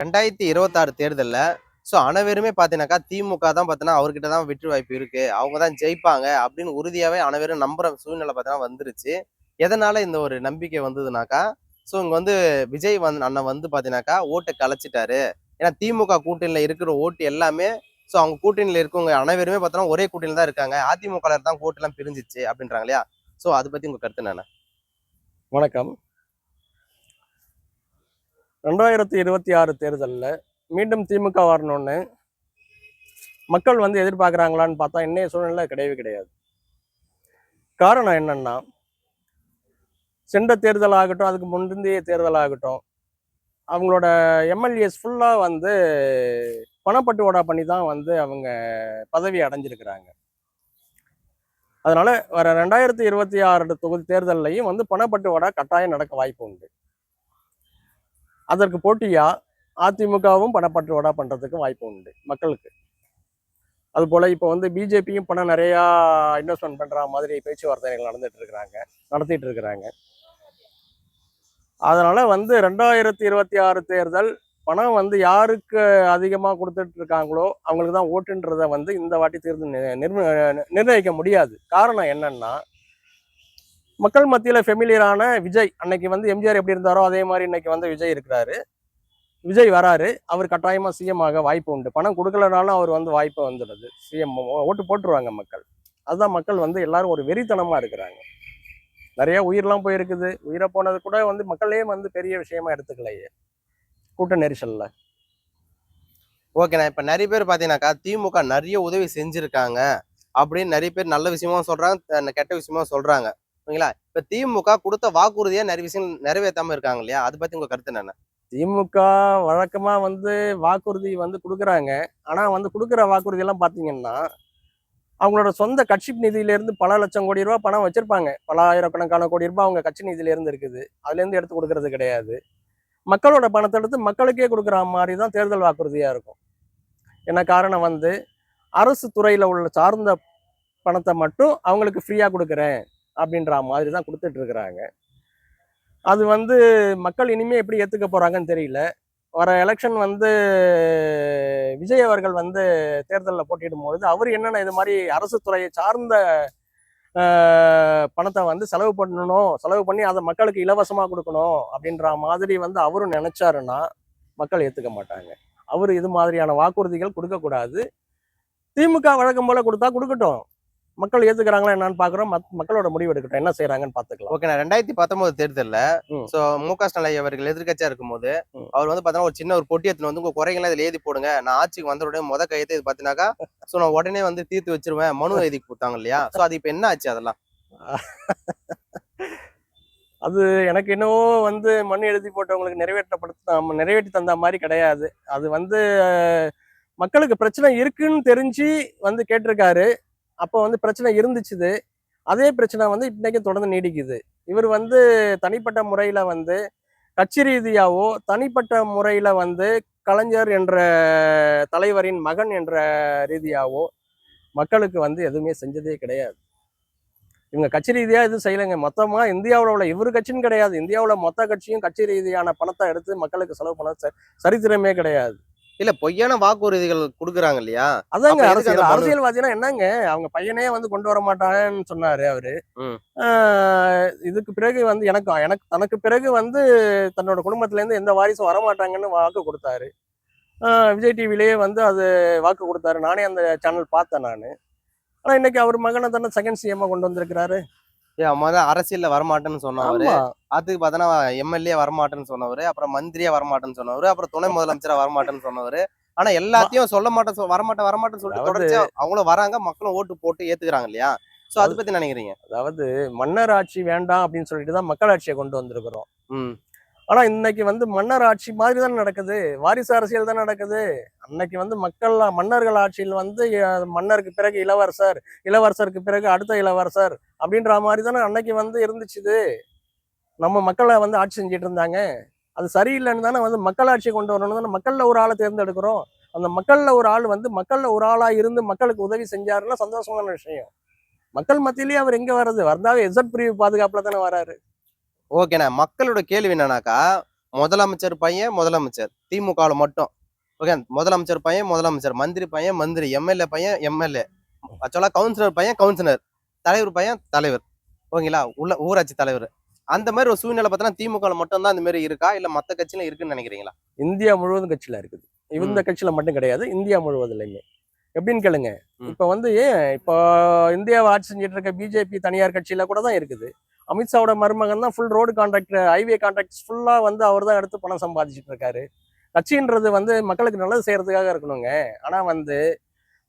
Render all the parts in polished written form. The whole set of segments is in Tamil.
2026 தேர்தல்ல அனைவருமே பார்த்தீங்கன்னாக்கா, திமுக தான் பார்த்தீங்கன்னா, அவர்கிட்ட தான் வெற்றி வாய்ப்பு இருக்கு. அவங்க தான் ஜெயிப்பாங்க அப்படின்னு உறுதியாவே அனைவரும் நம்புற சூழ்நிலை பார்த்தீங்கன்னா வந்துருச்சு. எதனால இந்த ஒரு நம்பிக்கை வந்ததுனாக்கா, இங்க வந்து விஜய் அண்ணன் வந்து பார்த்தீங்கன்னாக்கா, ஓட்ட கலைச்சிட்டாரு. ஏன்னா திமுக கூட்டணியில இருக்கிற ஓட்டு எல்லாமே அவங்க கூட்டணியில இருக்கவங்க அனைவருமே பார்த்தோன்னா, ஒரே கூட்டணியில தான் இருக்காங்க. அதிமுகல தான் ஓட்டெல்லாம் பிரிஞ்சிச்சு அப்படின்றாங்க இல்லையா? அத பத்தி உங்க கருத்து என்னண்ணா? வணக்கம். 2026 தேர்தலில் மீண்டும் திமுக வரணும்னு மக்கள் வந்து எதிர்பார்க்குறாங்களான்னு பார்த்தா இன்னைய சூழ்நிலை கிடையவே கிடையாது. காரணம் என்னன்னா, சென்ற தேர்தல் ஆகட்டும், அதுக்கு முந்தைய தேர்தல் ஆகட்டும், அவங்களோட எம்எல்ஏஸ் ஃபுல்லாக வந்து பணப்பட்டுவாடா பண்ணி தான் வந்து அவங்க பதவி அடைஞ்சிருக்கிறாங்க. அதனால வர 2026 தொகுதி தேர்தலையும் வந்து பணப்பட்டுவாடா கட்டாயம் நடக்க வாய்ப்பு உண்டு. அதற்கு போட்டியா அதிமுகவும் பணப்பட்டுவாடா பண்றதுக்கு வாய்ப்பு உண்டு மக்களுக்கு. அதுபோல இப்போ வந்து பிஜேபியும் பணம் நிறையா இன்வெஸ்ட்மெண்ட் பண்ற மாதிரி பேச்சுவார்த்தைகள் நடத்திட்டு இருக்கிறாங்க. அதனால வந்து 2026 தேர்தல் பணம் வந்து யாருக்கு அதிகமாக கொடுத்துட்டு இருக்காங்களோ அவங்களுக்கு தான் ஓட்டுன்றதை வந்து இந்த வாட்டி தேர்தல் நிர்ணயிக்க முடியாது. காரணம் என்னன்னா, மக்கள் மத்தியில் ஃபெமிலியரான விஜய், அன்னைக்கு வந்து எம்ஜிஆர் எப்படி இருந்தாரோ அதே மாதிரி இன்னைக்கு வந்து விஜய் இருக்கிறாரு. விஜய் வராரு, அவர் கட்டாயமா சிஎம் ஆக வாய்ப்பு உண்டு. பணம் கொடுக்கலனாலும் அவர் வந்து வாய்ப்பு வந்துடுது. சிஎம் ஓட்டு போட்டுருவாங்க மக்கள். அதுதான் மக்கள் வந்து எல்லாரும் ஒரு வெறித்தனமா இருக்கிறாங்க. நிறைய உயிரெல்லாம் போயிருக்குது. உயிரை போனது கூட வந்து மக்களே வந்து பெரிய விஷயமா எடுத்துக்கலையே கூட்ட நெரிசல்ல. ஓகேண்ணா. இப்ப நிறைய பேர் பாத்தீங்கன்னாக்கா, திமுக நிறைய உதவி செஞ்சிருக்காங்க அப்படின்னு நிறைய பேர் நல்ல விஷயமும் சொல்றாங்க, கெட்ட விஷயமும் சொல்றாங்க. ஓகேங்களா? இப்ப திமுக கொடுத்த வாக்குறுதியா நிறைய விஷயங்கள் நிறைவேற்றாம இருக்காங்க இல்லையா? அதை பத்தி உங்க கருத்து என்ன? திமுக வழக்கமா வந்து வாக்குறுதி வந்து கொடுக்குறாங்க. ஆனா வந்து கொடுக்குற வாக்குறுதி எல்லாம் பாத்தீங்கன்னா, அவங்களோட சொந்த கட்சி நிதியிலிருந்து பல லட்சம் கோடி ரூபாய் பணம் வச்சிருப்பாங்க. பல ஆயிரக்கணக்கான கோடி ரூபாய் அவங்க கட்சி நிதியில இருந்து இருக்குது. அதுல இருந்து எடுத்து கொடுக்கறது கிடையாது. மக்களோட பணத்தை எடுத்து மக்களுக்கே கொடுக்குற மாதிரி தான் தேர்தல் வாக்குறுதியா இருக்கும். என்ன காரணம் வந்து, அரசு துறையில உள்ள சார்ந்த பணத்தை மட்டும் அவங்களுக்கு ஃப்ரீயா கொடுக்குறேன் அப்படின்ற மாதிரி தான் கொடுத்துட்டு இருக்கிறாங்க. அது வந்து மக்கள் இனிமே எப்படி ஏத்துக்க போறாங்கன்னு தெரியல. வர எலெக்ஷன் வந்து விஜய் அவர்கள் வந்து தேர்தலில் போட்டியிடும் பொழுது அவர் என்னென்ன இது மாதிரி அரசு துறையை சார்ந்த பணத்தை வந்து செலவு பண்ணி அதை மக்களுக்கு இலவசமா கொடுக்கணும் அப்படின்ற மாதிரி வந்து அவரும் நினைச்சாருன்னா மக்கள் ஏத்துக்க மாட்டாங்க. அவரு இது மாதிரியான வாக்குறுதிகள் கொடுக்கக்கூடாது. திமுக வழக்கம் போல கொடுத்தா கொடுக்கட்டும். மக்கள் ஏத்துக்கிறாங்களா என்னன்னு பாக்குறோம். மக்களோட முடிவு எடுக்கட்டும், என்ன செய்யறாங்கன்னு பாத்துக்கலாம். ஓகே. 2019 தேர்தல்ல மு.க. ஸ்டாலின் அவர்கள் எதிர்கட்சியா இருக்கும்போது அவர் வந்து பாத்தீங்கன்னா ஒரு சின்ன ஒரு பொட்டி எடுத்துன்னு வந்து உங்க குறைகளை இதுல எழுதி போடுங்க, நான் ஆட்சிக்கு வந்த உடனே கையெழுத்து இது பாத்தீங்கன்னாக்கா நான் உடனே வந்து தீர்த்து வச்சிருவேன் மனு எழுதி கொடுத்தாங்க இல்லையா? அது இப்ப என்ன ஆச்சு அதெல்லாம்? அது எனக்கு என்னவோ வந்து மண் எழுதி போட்டவங்களுக்கு நிறைவேற்றி தந்த மாதிரி கிடையாது. அது வந்து மக்களுக்கு பிரச்சனை இருக்குன்னு தெரிஞ்சு வந்து கேட்டிருக்காரு. அப்போ வந்து பிரச்சனை இருந்துச்சு. அதே பிரச்சனை வந்து இன்னைக்கு தொடர்ந்து நீடிக்குது. இவர் வந்து தனிப்பட்ட முறையில வந்து கட்சி ரீதியாவோ தனிப்பட்ட முறையில வந்து கலைஞர் என்ற தலைவரின் மகன் என்ற ரீதியாவோ மக்களுக்கு வந்து எதுவுமே செஞ்சதே கிடையாது. இவங்க கட்சி ரீதியா எதுவும் செய்யலைங்க. மொத்தமா இந்தியாவில் உள்ள இவரு கட்சின்னு கிடையாது, இந்தியாவில் மொத்த கட்சியும் கட்சி ரீதியான பணத்தை எடுத்து மக்களுக்கு செலவு பண்ண சரித்திரமே கிடையாது. இல்ல, பொய்யான வாக்குறுதிகள் கொடுக்குறாங்க இல்லையா? அதாங்க அரசியல்வாதினா என்னங்க, அவங்க பையனே வந்து கொண்டு வர மாட்டாங்கன்னு சொன்னாரு அவரு. இதுக்கு பிறகு வந்து எனக்கு தனக்கு பிறகு வந்து தன்னோட குடும்பத்துல இருந்து எந்த வாரிசும் வரமாட்டாங்கன்னு வாக்கு கொடுத்தாரு. விஜய் டிவிலேயே வந்து அது வாக்கு கொடுத்தாரு. நானே அந்த சேனல் பார்த்தேன் நானு. ஆனா இன்னைக்கு அவர் மகனை தானே செகண்ட் சிஎம்மா கொண்டு வந்திருக்கிறாரு. அரசியல்ல வரமாட்டேன்னு சொன்னவரு, அதுக்கு பார்த்தனா எம்எல்ஏ வரமாட்டேன்னு சொன்னவரு, அப்புறம் மந்திரியா வரமாட்டேன்னு சொன்னவரு, அப்புறம் துணை முதலமைச்சரா வரமாட்டேன்னு சொன்னவரு. ஆனா எல்லாத்தையும் சொல்ல மாட்டேன் வரமாட்டேன்னு சொல்லிட்டு தொடர்ச்சியா அவங்களும் வராங்க, மக்களும் ஓட்டு போட்டு ஏத்துக்கிறாங்க இல்லையா? அதை பத்தி நினைக்கிறீங்க? அதாவது மன்னர் ஆட்சி வேண்டாம் அப்படின்னு சொல்லிட்டு தான் மக்கள் ஆட்சியை கொண்டு வந்திருக்கிறோம். ஆனா இன்னைக்கு வந்து மன்னர் ஆட்சி மாதிரி தான் நடக்குது. வாரிசு அரசியல் தான் நடக்குது. அன்னைக்கு வந்து மன்னர்கள் ஆட்சியில் வந்து மன்னருக்கு பிறகு இளவரசர், இளவரசருக்கு பிறகு அடுத்த இளவரசர் அப்படின்ற மாதிரி தானே அன்னைக்கு வந்து இருந்துச்சு. நம்ம மக்களை வந்து ஆட்சி செஞ்சுட்டு இருந்தாங்க. அது சரியில்லைன்னு தானே வந்து மக்கள் ஆட்சியை கொண்டு வரணும் தானே மக்கள்ல ஒரு ஆளை தேர்ந்தெடுக்கிறோம். அந்த மக்கள்ல ஒரு ஆள் வந்து மக்கள்ல ஒரு ஆளா இருந்து மக்களுக்கு உதவி செஞ்சாருன்னா சந்தோஷமான விஷயம். மக்கள் மத்தியிலேயே அவர் எங்க வர்றது? வந்தாவே எஸ்எட் பிரிவு பாதுகாப்புல தானே வராரு. ஓகேண்ணா. மக்களோட கேள்வி என்னன்னாக்கா, முதலமைச்சர் பையன் முதலமைச்சர் திமுகவில் மட்டும். ஓகே, முதலமைச்சர் பையன் முதலமைச்சர், மந்திரி பையன் மந்திரி, எம்எல்ஏ பையன் எம்எல்ஏ, ஆக்சுவலா கவுன்சிலர் பையன் கவுன்சிலர், தலைவர் பையன் தலைவர், ஓகேங்களா, உள்ள ஊராட்சி தலைவர். அந்த மாதிரி ஒரு சூழ்நிலை பார்த்தீங்கன்னா திமுக மட்டும் தான் அந்த மாதிரி இருக்கா, இல்ல மத்த கட்சியில இருக்குன்னு நினைக்கிறீங்களா? இந்தியா முழுவதும் கட்சியில இருக்குது. இந்த கட்சியில மட்டும் கிடையாது, இந்தியா முழுவதுலையுமே. எப்படின்னு கேளுங்க. இப்ப வந்து இப்போ இந்தியாவை ஆட்சி செஞ்சுட்டு இருக்க பிஜேபி தனியார் கட்சியில கூட தான் இருக்குது. அமித்ஷாவோட மருமகன் தான் full road contract, highway contracts ஃபுல்லா வந்து அவர் தான் எடுத்து பணம் சம்பாதிச்சுட்டு இருக்காரு. கட்சின்றது வந்து மக்களுக்கு நல்லது செய்யறதுக்காக இருக்கணுங்க. ஆனா வந்து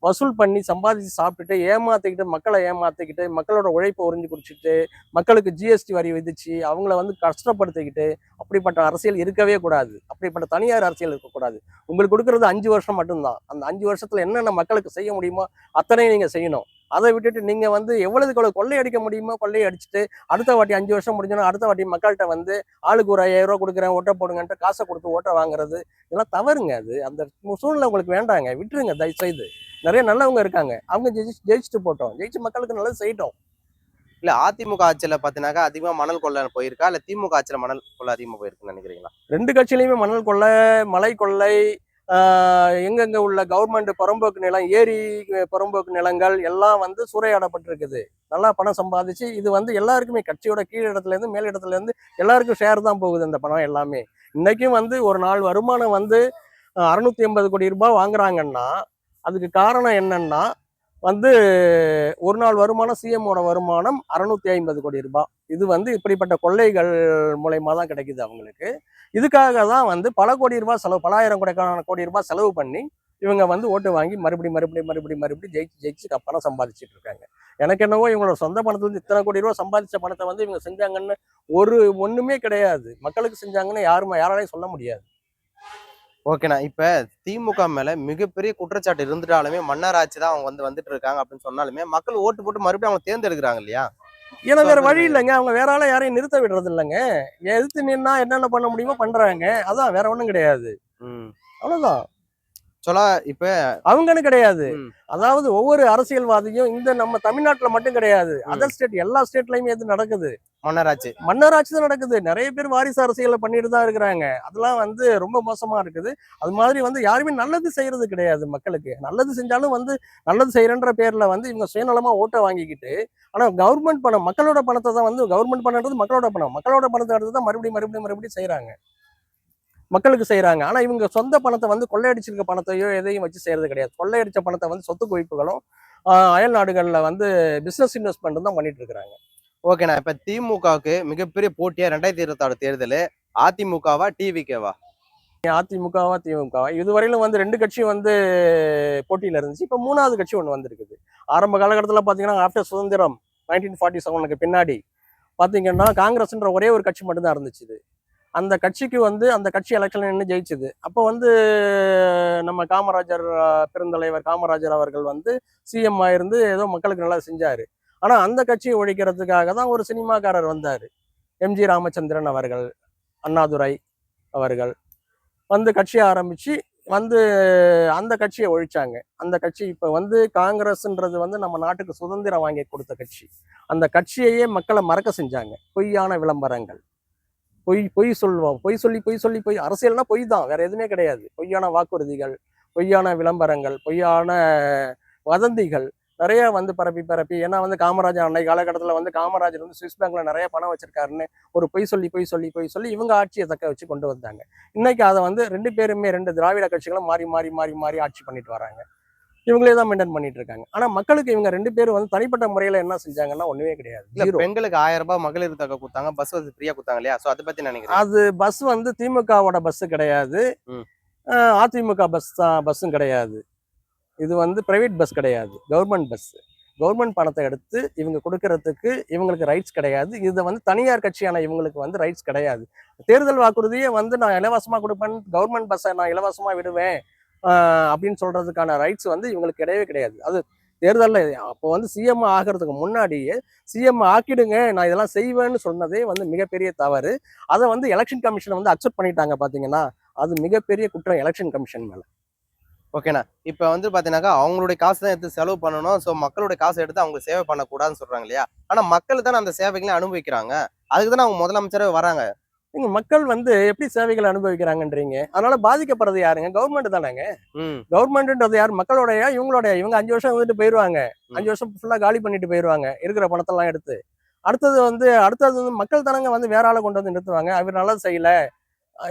வசூல் பண்ணி சம்பாதிச்சு சாப்பிட்டுட்டு ஏமாத்திக்கிட்டு, மக்களை ஏமாத்திக்கிட்டு, மக்களோட உழைப்பை உறிஞ்சு குடிச்சிட்டு, மக்களுக்கு ஜிஎஸ்டி வரி விதிச்சு அவங்கள வந்து கஷ்டப்படுத்திக்கிட்டு, அப்படிப்பட்ட அரசியல் இருக்கவே கூடாது. அப்படிப்பட்ட தனியார் அரசியல் இருக்கக்கூடாது. உங்களுக்கு கொடுக்கறது 5 வருஷம் மட்டும்தான். அந்த 5 வருஷத்துல என்னென்ன மக்களுக்கு செய்ய முடியுமோ அத்தனையும் நீங்க செய்யணும். அதை விட்டுட்டு நீங்க வந்து எவ்வளவுக்கு எவ்வளவு கொள்ளையடிக்க முடியுமோ கொள்ளையை அடிச்சுட்டு, அடுத்த வாட்டி 5 வருஷம் முடிஞ்சோன்னா அடுத்த வாட்டி மக்கள்கிட்ட வந்து ஆளுக்கு ஒரு 5000 ரூபா கொடுக்குறேன் ஓட்ட போடுங்கன்ட்டு காசை கொடுத்து ஓட்ட வாங்குறது இதெல்லாம் தவறுங்க. அது அந்த சூழ்நிலை உங்களுக்கு வேண்டாங்க, விட்டுருங்க தயவு செய்து. நிறைய நல்லவங்க இருக்காங்க, அவங்க ஜெயிச்சுட்டு போட்டோம், ஜெயிச்சு மக்களுக்கு நல்லது செய்யட்டும். இல்ல அதிமுக ஆட்சியில பாத்தீங்கன்னாக்கா அதிகமா மணல் கொள்ளை போயிருக்கா, இல்ல திமுக ஆட்சியில மணல் கொள்ளை அதிகமா போயிருக்குன்னு நினைக்கிறீங்களா? 2 கட்சியிலையுமே மணல் கொள்ளை, மலை கொள்ளை, எங்கெங்க உள்ள கவர்மெண்ட் புறம்போக்கு நிலம், ஏரி புறம்போக்கு நிலங்கள் எல்லாம் வந்து சூறையாடப்பட்டிருக்குது. நல்லா பணம் சம்பாதிச்சு இது வந்து எல்லாருக்குமே கட்சியோட கீழ் இடத்துல இருந்து மேல் இடத்துல இருந்து எல்லாருக்கும் ஷேர் தான் போகுது இந்த பணம் எல்லாமே. இன்னைக்கும் வந்து ஒரு நாள் வருமானம் வந்து 680 கோடி ரூபாய் வாங்குறாங்கன்னா அதுக்கு காரணம் என்னன்னா வந்து ஒரு நாள் வருமானம் சிஎம்மோட வருமானம் 650 கோடி ரூபாய். இது வந்து இப்படிப்பட்ட கொள்ளைகள் மூலயமா தான் கிடைக்குது அவங்களுக்கு. இதுக்காக தான் வந்து பல கோடி ரூபாய் செலவு, பலாயிரம் கோடி ரூபாய் செலவு பண்ணி இவங்க வந்து ஓட்டு வாங்கி மறுபடியும் ஜெயிச்சு பணம் சம்பாதிச்சுட்டு இருக்காங்க. எனக்கு என்னவோ இவங்களோட சொந்த பணத்துல இருந்து இத்தனை கோடி ரூபாய் சம்பாதிச்ச பணத்தை வந்து இவங்க செஞ்சாங்கன்னு ஒண்ணுமே கிடையாது. மக்களுக்கு செஞ்சாங்கன்னு யாராலையும் சொல்ல முடியாது. ஓகேண்ணா, இப்ப திமுக மேல மிகப்பெரிய குற்றச்சாட்டு இருந்துட்டாலுமே மன்னர் ஆட்சி தான் அவங்க வந்துட்டு இருக்காங்க அப்படின்னு சொன்னாலுமே மக்கள் ஓட்டு போட்டு மறுபடியும் அவங்க தேர்ந்தெடுக்கிறாங்க இல்லையா? ஏன்னா வேற வழி இல்லைங்க, அவங்க வேற ஆள யாரையும் நிறுத்த விடுறது இல்லைங்க. எதிர்த்து நின்னா என்னென்ன பண்ண முடியுமோ பண்றாங்க, அதான் வேற ஒண்ணும் கிடையாது. அவ்வளவுதான். சொல்ல இப்ப அவங்கன்னு கிடையாது. அதாவது ஒவ்வொரு அரசியல்வாதியும் இந்த நம்ம தமிழ்நாட்டுல மட்டும் கிடையாது, அதர் ஸ்டேட் எல்லா ஸ்டேட்லயுமே இது நடக்குது. மன்னராட்சி தான் நடக்குது. நிறைய பேர் வாரிசு அரசியலை பண்ணிட்டு தான் இருக்கிறாங்க. அதெல்லாம் வந்து ரொம்ப மோசமா இருக்குது. அது மாதிரி வந்து யாருமே நல்லது செய்யறது கிடையாது. மக்களுக்கு நல்லது செஞ்சாலும் வந்து நல்லது செய்யறன்ற பேர்ல வந்து இவங்க சுயநலமா ஓட்டை வாங்கிக்கிட்டு, ஆனா கவர்மெண்ட் பணம், மக்களோட பணத்தை தான் வந்து கவர்மெண்ட் பணம்ன்றது மக்களோட பணம், மக்களோட பணத்தை எடுத்து தான் மறுபடியும் செய்யறாங்க, மக்களுக்கு செய்யறாங்க. ஆனா இவங்க சொந்த பணத்தை வந்து கொள்ளையடிச்சிருக்க பணத்தையோ எதையும் வச்சு செய்யறது கிடையாது. கொள்ளையடிச்ச பணத்தை வந்து சொத்து குவிப்புகளும் அயல் நாடுகள்ல வந்து பிசினஸ் இன்வெஸ்ட்மெண்ட் தான் பண்ணிட்டு இருக்காங்க. ஓகேண்ணா, இப்ப திமுகவுக்கு மிகப்பெரிய போட்டியா 2026 தேர்தல் அதிமுகவா டிவிகேவா? அதிமுகவா திமுகவா இதுவரையிலும் வந்து 2 கட்சியும் வந்து போட்டியில இருந்துச்சு. இப்ப 3வது கட்சி ஒண்ணு வந்திருக்குது. ஆரம்ப காலகட்டத்தில் பாத்தீங்கன்னா ஆஃப்டர் சுதந்திரம் 1947க்கு பின்னாடி பாத்தீங்கன்னா காங்கிரஸ்ன்ற ஒரே ஒரு கட்சி மட்டும்தான் இருந்துச்சு. அந்த கட்சிக்கு வந்து அந்த கட்சி எலெக்ஷன் நின்று ஜெயிச்சுது. அப்போ வந்து நம்ம காமராஜர், பெருந்தலைவர் காமராஜர் அவர்கள் வந்து சிஎம் ஆயிருந்து ஏதோ மக்களுக்கு நல்லா செஞ்சாரு. ஆனா அந்த கட்சியை ஒழிக்கிறதுக்காக தான் ஒரு சினிமாக்காரர் வந்தாரு, எம்ஜி ராமச்சந்திரன் அவர்கள், அண்ணாதுரை அவர்கள் வந்து கட்சியை ஆரம்பிச்சு வந்து அந்த கட்சியை ஒழிச்சாங்க. அந்த கட்சி இப்ப வந்து காங்கிரஸ்ன்றது வந்து நம்ம நாட்டுக்கு சுதந்திரம் வாங்கி கொடுத்த கட்சி. அந்த கட்சியையே மக்களை மறக்க செஞ்சாங்க. பொய்யான விளம்பரங்கள், பொய் சொல்லுவோம், பொய் அரசியல்னா பொய் தான், வேற எதுவுமே கிடையாது. பொய்யான வாக்குறுதிகள், பொய்யான விளம்பரங்கள், பொய்யான வதந்திகள் நிறைய வந்து பரப்பி ஏன்னா வந்து காமராஜர் அன்னைக்கு காலகட்டத்தில் வந்து காமராஜர் வந்து சுவிஸ் பேங்க்ல நிறைய பணம் வச்சிருக்காருன்னு ஒரு பொய் சொல்லி இவங்க ஆட்சியை தக்க வச்சு கொண்டு வந்தாங்க. இன்னைக்கு அதை வந்து 2 பேருமே 2 திராவிட கட்சிகளும் மாறி ஆட்சி பண்ணிட்டு வராங்க. இவங்களே தான் மெயின்டைன் பண்ணிட்டு இருக்காங்க. ஆனா மக்களுக்கு இவங்க 2 பேரும் வந்து தனிப்பட்ட முறையில என்ன செஞ்சாங்கன்னா ஒண்ணுமே கிடையாது. பெண்களுக்கு 1000 ரூபாய் மகளிர் தொகை கொடுத்தாங்க, பஸ் வந்து ஃப்ரீயா கொடுத்தாங்க இல்லையா? சோ அதை பத்தி நினைக்கிறேன். அது பஸ் வந்து திமுகவோட பஸ் கிடையாது, அதிமுக பஸ்ஸும் கிடையாது. இது வந்து பிரைவேட் பஸ் கிடையாது, கவர்மெண்ட் பஸ். கவர்மெண்ட் பணத்தை எடுத்து இவங்க கொடுக்கறதுக்கு இவங்களுக்கு ரைட்ஸ் கிடையாது. இதை வந்து தனியார் கட்சியான இவங்களுக்கு வந்து ரைட்ஸ் கிடையாது. தேர்தல் வாக்குறுதியே வந்து நான் இலவசமா கொடுப்பேன், கவர்மெண்ட் பஸ்ஸை நான் இலவசமா விடுவேன் அப்படின்னு சொல்றதுக்கான ரைட்ஸ் வந்து இவங்களுக்கு கிடையவே கிடையாது. அது தேர்தலில் அப்போ வந்து சிஎம் ஆகிறதுக்கு முன்னாடியே சிஎம் ஆக்கிடுங்க நான் இதெல்லாம் செய்வேன்னு சொன்னதே வந்து மிகப்பெரிய தவறு. அதை வந்து எலெக்ஷன் கமிஷன் வந்து அக்செப்ட் பண்ணிட்டாங்க. பார்த்தீங்கன்னா அது மிகப்பெரிய குற்றம் எலெக்ஷன் கமிஷன் மேலே. ஓகேண்ணா, இப்போ வந்து பார்த்தீங்கன்னாக்கா அவங்களுடைய காசு தான் எடுத்து செலவு பண்ணணும், ஸோ மக்களுடைய காசை எடுத்து அவங்க சேவை பண்ணக்கூடாதுன்னு சொல்றாங்க இல்லையா? ஆனால் மக்கள் தானே அந்த சேவைகளை அனுபவிக்கிறாங்க, அதுக்கு தானே அவங்க முதலமைச்சரே வராங்க. இங்க மக்கள் வந்து எப்படி சேவைகளை அனுபவிக்கிறாங்கன்றீங்க? அதனால பாதிக்கப்படுறது யாருங்க? கவர்மெண்ட் தானேங்க. ம். கவர்மெண்ட்ன்றது யார்? மக்களோடயா? இவங்களோடயா? இவங்க 5 வருஷம் வந்துட்டு போயிருவாங்க. ம். 5 வருஷம் ஃபுல்லா காலி பண்ணிட்டு போயிருவாங்க. இருக்கிற பணத்தெல்லாம் எடுத்து. அடுத்தது வந்து மக்கள் தானங்க வந்து வேற ஆள கொண்டு வந்து நிறுத்துவாங்க. அவர் நல்லது செய்யல.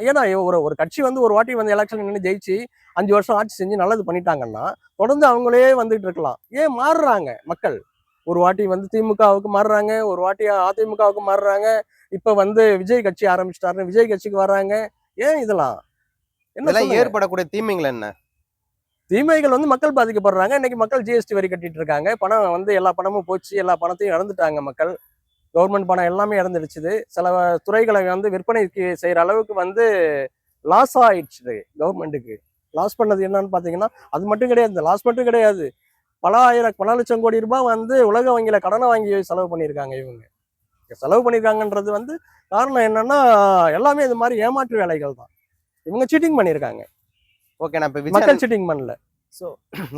ஏன்னா ஒரு ஒரு கட்சி வந்து ஒரு வாட்டி வந்து எலெக்ஷன் நின்னு ஜெயிச்சு 5 வருஷம் ஆட்சி செஞ்சு நல்லது பண்ணிட்டாங்கன்னா, தொடர்ந்து அவங்களே வந்துட்டு இருக்கலாம். ஏன் மாறுறாங்க மக்கள்? ஒரு வாட்டி வந்து திமுகவுக்கு மாறுறாங்க, ஒரு வாட்டி அதிமுகவுக்கு மாறுறாங்க. இப்ப வந்து விஜய் கட்சி ஆரம்பிச்சுட்டாருன்னு விஜய் கட்சிக்கு வர்றாங்க. ஏன் இதெல்லாம்? என்ன இதெல்லாம் சொல்லுங்க? ஏற்படக்கூடிய தீமைகள் என்ன? தீமைகள் வந்து மக்கள் பாதிக்கப்படுறாங்க. இன்னைக்கு மக்கள் ஜிஎஸ்டி வரி கட்டிட்டு இருக்காங்க. பணம் வந்து எல்லா பணமும் போச்சு. எல்லா பணத்தையும் இழந்துட்டாங்க மக்கள். கவர்மெண்ட் பணம் எல்லாமே இழந்துடுச்சு. சில துறைகளை வந்து விற்பனைக்கு செய்யற அளவுக்கு வந்து லாஸ் ஆயிடுச்சு கவர்மெண்ட்டுக்கு. லாஸ் பண்ணது என்னன்னு பாத்தீங்கன்னா, அது மட்டும் கிடையாது. இந்த லாஸ் மட்டும் கிடையாது. பல லட்சம் கோடி ரூபாய் வந்து உலக வங்கியில கடனை வாங்கி செலவு பண்ணியிருக்காங்க இவங்க. செலவு பண்ணியிருக்காங்கன்றது வந்து காரணம் என்னன்னா, எல்லாமே இது மாதிரி ஏமாற்று வேலைகள் தான். இவங்க சீட்டிங் பண்ணியிருக்காங்க. ஓகே. நான் இப்ப விஜய் மக்கள் சீட்டிங் பண்ணல. சோ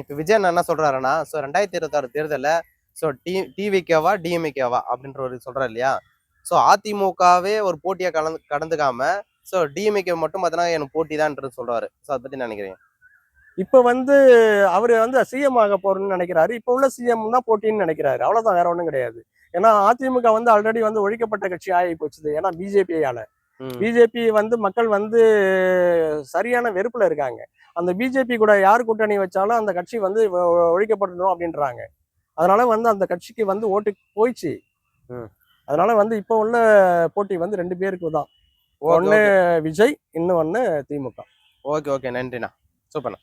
இப்ப விஜய் அண்ணா என்ன சொல்றாருன்னா, 2026 தேர்தல்ல டிவிகேவா, டிஎம்கேவா அப்படின்ற ஒரு சொல்றாரு இல்லையா? அதிமுகவே ஒரு போட்டியா கடந்துக்காம, டிஎம்கே மட்டும் பார்த்தீங்கன்னா எனக்கு போட்டி தான்ன்றது சொல்றாரு. அத பத்தி என்ன நினைக்கிறீங்க? இப்ப வந்து அவரு வந்து சிஎம் ஆக போறேன்னு நினைக்கிறாரு. இப்ப உள்ள சிஎம் தான் போட்டின்னு நினைக்கிறாரு. அவ்வளவுதான், வேற ஒண்ணும் கிடையாது. ஏன்னா அதிமுக வந்து ஆல்ரெடி வந்து ஒழிக்கப்பட்ட கட்சி ஆகி போச்சுது. ஏன்னா பிஜேபியால. ம். பிஜேபி வந்து மக்கள் வந்து சரியான வெறுப்புல இருக்காங்க. அந்த பிஜேபி கூட யார் கூட்டணி வச்சாலும் அந்த கட்சி வந்து ஒழிக்கப்படணும் அப்படின்றாங்க. அதனால வந்து அந்த கட்சிக்கு வந்து ஓட்டு போயிடுச்சு. ம். அதனால வந்து இப்ப உள்ள போட்டி வந்து 2 பேருக்கு தான். ஓகே, ஒண்ணு ஓகே. விஜய், இன்னொன்னு திமுக. Okay, okay. நன்றிண்ணா. சூப்பர்ண்ணா.